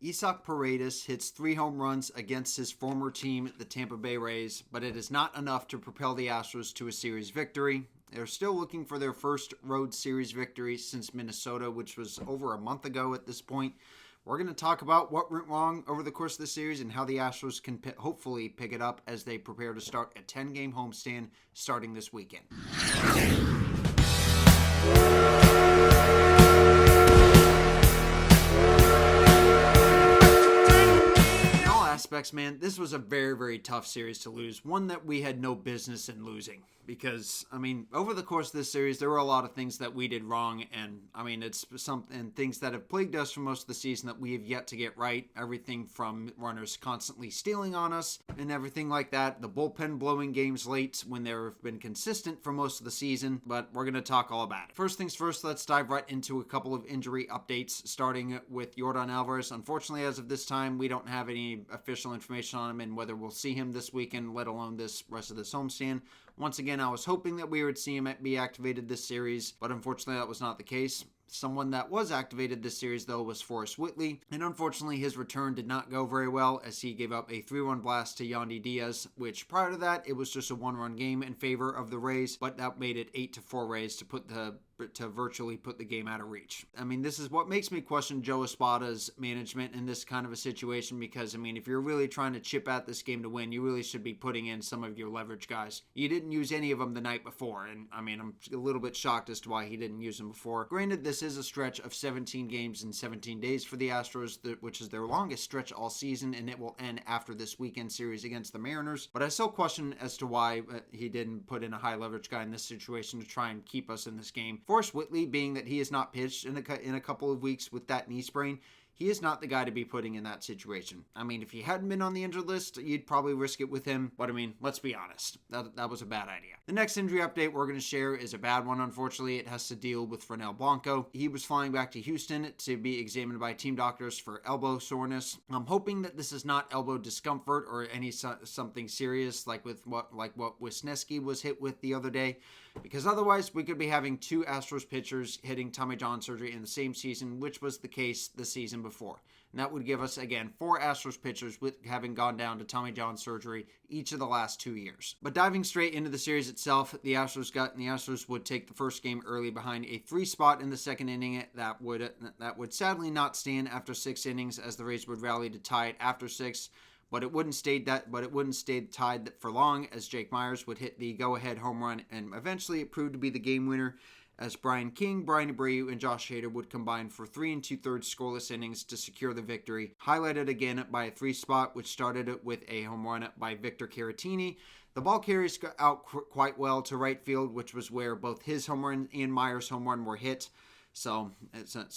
Isaac Paredes hits 3 home runs against his former team, the Tampa Bay Rays, but it is not enough to propel the Astros to a series victory. They're still looking for their first road series victory since Minnesota, which was over a month ago at this point. We're going to talk about what went wrong over the course of the series and how the Astros can hopefully pick it up as they prepare to start a 10-game homestand starting this weekend. Aspects, man, this was a very, very tough series to lose. One that we had no business in losing because, over the course of this series, there were a lot of things that we did wrong. And, it's something, things that have plagued us for most of the season that we have yet to get right. Everything from runners constantly stealing on us and everything like that. The bullpen blowing games late when they've been consistent for most of the season. But we're going to talk all about it. First things first, let's dive right into a couple of injury updates, starting with Yordan Alvarez. Unfortunately, as of this time, we don't have any official information on him and whether we'll see him this weekend, let alone this rest of this homestand. Once again, I was hoping that we would see him be activated this series, but unfortunately that was not the case. Someone that was activated this series, though, was Forrest Whitley, and unfortunately his return did not go very well as he gave up a 3-run blast to Yandy Diaz, which prior to that, it was just a 1-run game in favor of the Rays, but that made it 8-4 Rays to virtually put the game out of reach. This is what makes me question Joe Espada's management in this kind of a situation because, if you're really trying to chip at this game to win, you really should be putting in some of your leverage guys. You didn't use any of them the night before, and I'm a little bit shocked as to why he didn't use them before. Granted, this is a stretch of 17 games in 17 days for the Astros, which is their longest stretch all season, and it will end after this weekend series against the Mariners, but I still question as to why he didn't put in a high leverage guy in this situation to try and keep us in this game. Forrest Whitley, being that he has not pitched in a couple of weeks with that knee sprain, he is not the guy to be putting in that situation. If he hadn't been on the injured list, you'd probably risk it with him. But let's be honest. That was a bad idea. The next injury update we're going to share is a bad one, unfortunately. It has to deal with Fernel Blanco. He was flying back to Houston to be examined by team doctors for elbow soreness. I'm hoping that this is not elbow discomfort or something serious like what Wisniewski was hit with the other day. Because otherwise, we could be having 2 Astros pitchers hitting Tommy John surgery in the same season, which was the case the season before. And that would give us, again, 4 Astros pitchers with having gone down to Tommy John surgery each of the last 2 years. But diving straight into the series itself, the Astros would take the first game early behind a 3 spot in the second inning that would sadly not stand after 6 innings as the Rays would rally to tie it after 6. But it wouldn't stay tied for long as Jake Meyers would hit the go-ahead home run, and eventually it proved to be the game winner as Brian King, Brian Abreu, and Josh Hader would combine for 3 2/3 scoreless innings to secure the victory, highlighted again by a 3 spot which started with a home run by Victor Caratini. The ball carries out quite well to right field, which was where both his home run and Meyers' home run were hit. So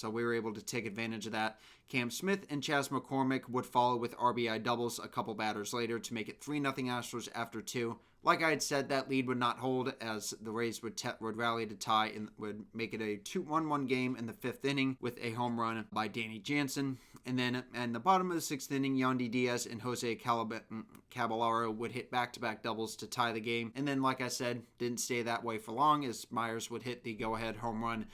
we were able to take advantage of that. Cam Smith and Chas McCormick would follow with RBI doubles a couple batters later to make it 3-0 Astros after 2. Like I had said, that lead would not hold as the Rays would rally to tie and would make it a 2-1 game in the 5th inning with a home run by Danny Jansen. And then in the bottom of the 6th inning, Yandy Diaz and Jose Caballero would hit back-to-back doubles to tie the game. And then, like I said, didn't stay that way for long as Meyers would hit the go-ahead home run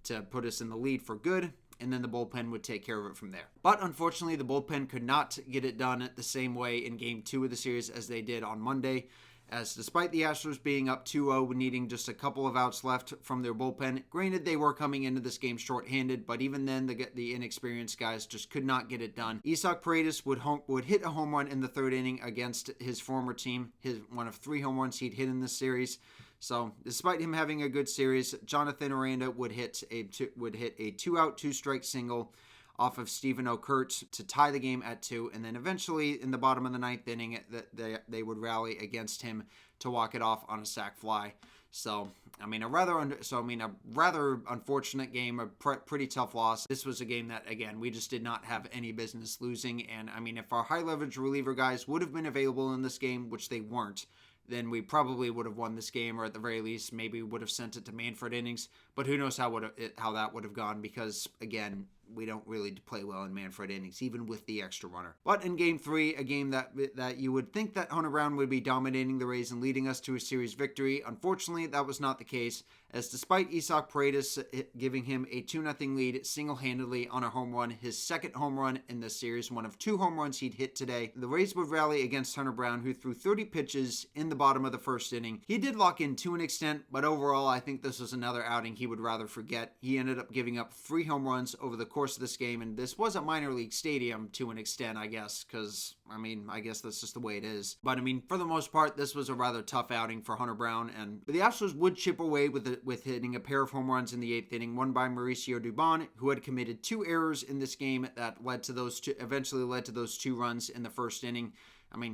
to put us in the lead for good. And then the bullpen would take care of it from there. But unfortunately, the bullpen could not get it done the same way in Game 2 of the series as they did on Monday, as despite the Astros being up 2-0, needing just a couple of outs left from their bullpen, granted they were coming into this game shorthanded, but even then the inexperienced guys just could not get it done. Isaac Paredes would hit a home run in the 3rd inning against his former team, one of 3 home runs he'd hit in this series. So, despite him having a good series, Jonathan Aranda would hit a 2-out, 2-strike single off of Stephen Okert to tie the game at 2, and then eventually in the bottom of the 9th inning, they would rally against him to walk it off on a sac fly. So, a rather unfortunate game, a pretty tough loss. This was a game that, again, we just did not have any business losing, and if our high leverage reliever guys would have been available in this game, which they weren't, then we probably would have won this game, or at the very least, maybe would have sent it to Manfred innings. But who knows how that would have gone because, again, we don't really play well in Manfred innings, even with the extra runner. But in Game 3, a game that you would think that Hunter Brown would be dominating the Rays and leading us to a series victory, unfortunately, that was not the case, as despite Isaac Paredes giving him a 2-0 lead single-handedly on a home run, his second home run in this series, one of 2 home runs he'd hit today, the Rays would rally against Hunter Brown, who threw 30 pitches in the bottom of the first inning. He did lock in to an extent, but overall, I think this was another outing he would rather forget. He ended up giving up 3 home runs over the course of this game, and this was a minor league stadium to an extent, I guess, because, I guess that's just the way it is. But, for the most part, this was a rather tough outing for Hunter Brown, and the Astros would chip away with hitting a pair of home runs in the 8th inning, one by Mauricio Dubon, who had committed 2 errors in this game that eventually led to those 2 runs in the first inning.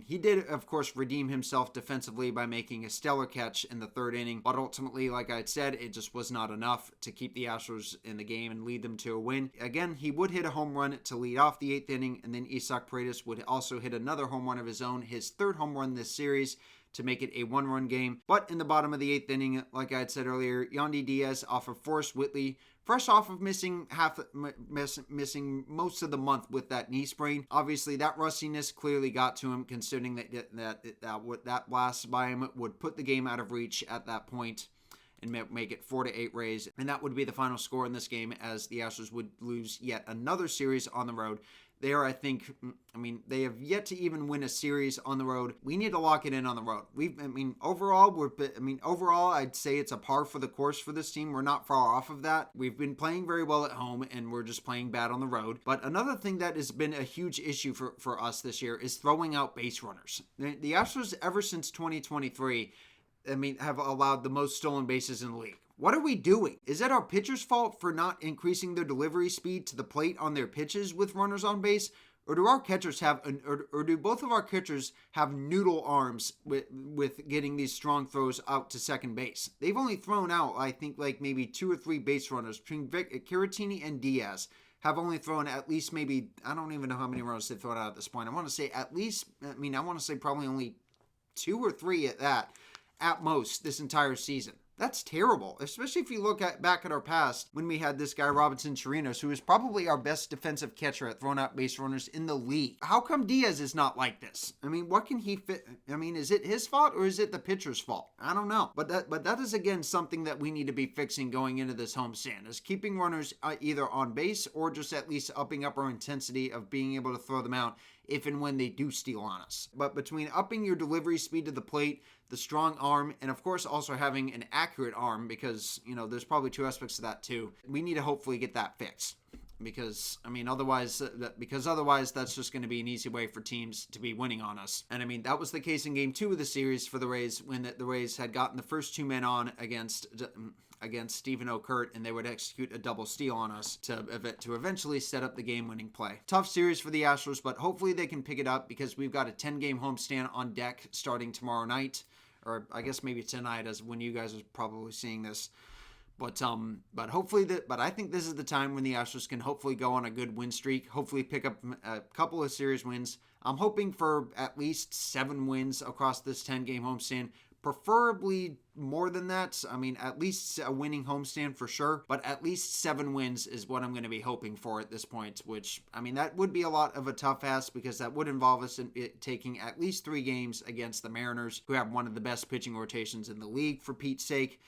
He did, of course, redeem himself defensively by making a stellar catch in the 3rd inning, but ultimately, like I said, it just was not enough to keep the Astros in the game and lead them to a win. Again, he would hit a home run to lead off the 8th inning, and then Isaac Paredes would also hit another home run of his own, his 3rd home run this series, to make it a 1-run game. But in the bottom of the 8th inning, like I had said earlier, Yandy Diaz off of Forrest Whitley, fresh off of missing most of the month with that knee sprain. Obviously, that rustiness clearly got to him, considering that blast by him would put the game out of reach at that point and make it 4-8 Rays. And that would be the final score in this game, as the Astros would lose yet another series on the road. They have yet to even win a series on the road. We need to lock it in on the road. Overall, I'd say it's a par for the course for this team. We're not far off of that. We've been playing very well at home, and we're just playing bad on the road. But another thing that has been a huge issue for us this year is throwing out base runners. The Astros, ever since 2023, have allowed the most stolen bases in the league. What are we doing? Is it our pitchers' fault for not increasing their delivery speed to the plate on their pitches with runners on base? Or do our catchers or do both of our catchers have noodle arms with getting these strong throws out to second base? They've only thrown out, I think, maybe 2 or 3 base runners between Caratini and Diaz. Have only thrown at least maybe, I don't even know how many runners they've thrown out at this point. I want to say probably only 2 or 3 at that, at most, this entire season. That's terrible, especially if you look back at our past when we had this guy, Robinson Chirinos, who is probably our best defensive catcher at throwing out base runners in the league. How come Diaz is not like this? What can he fit? Is it his fault or is it the pitcher's fault? I don't know. But that is, again, something that we need to be fixing going into this homestand, is keeping runners either on base or just at least upping up our intensity of being able to throw them out if and when they do steal on us. But between upping your delivery speed to the plate, the strong arm, and of course also having an accurate arm, because, there's probably 2 aspects to that too. We need to hopefully get that fixed. Because otherwise that's just going to be an easy way for teams to be winning on us. And that was the case in Game 2 of the series for the Rays, when the Rays had gotten the first 2 men on against Stephen Okert, and they would execute a double steal on us to eventually set up the game-winning play. Tough series for the Astros, but hopefully they can pick it up, because we've got a 10-game homestand on deck starting tomorrow night, or I guess maybe tonight, as when you guys are probably seeing this. But I think this is the time when the Astros can hopefully go on a good win streak, hopefully pick up a couple of series wins. I'm hoping for at least 7 wins across this 10-game homestand, preferably more than that. At least a winning homestand for sure, but at least 7 wins is what I'm going to be hoping for at this point, which, that would be a lot of a tough ask, because that would involve us in taking at least 3 games against the Mariners, who have one of the best pitching rotations in the league, for Pete's sake.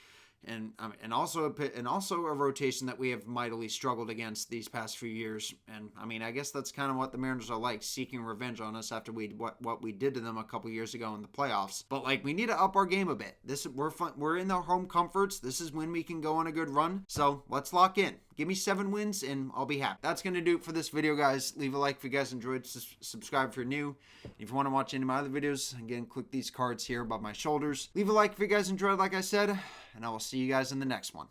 And also a rotation that we have mightily struggled against these past few years. And I guess that's kind of what the Mariners are like, seeking revenge on us after what we did to them a couple years ago in the playoffs. But we need to up our game a bit. We're in our home comforts. This is when we can go on a good run. So let's lock in. Give me 7 wins and I'll be happy. That's going to do it for this video, guys. Leave a like if you guys enjoyed. Subscribe if you're new. If you want to watch any of my other videos, again, click these cards here above my shoulders. Leave a like if you guys enjoyed, like I said, and I will see you guys in the next one.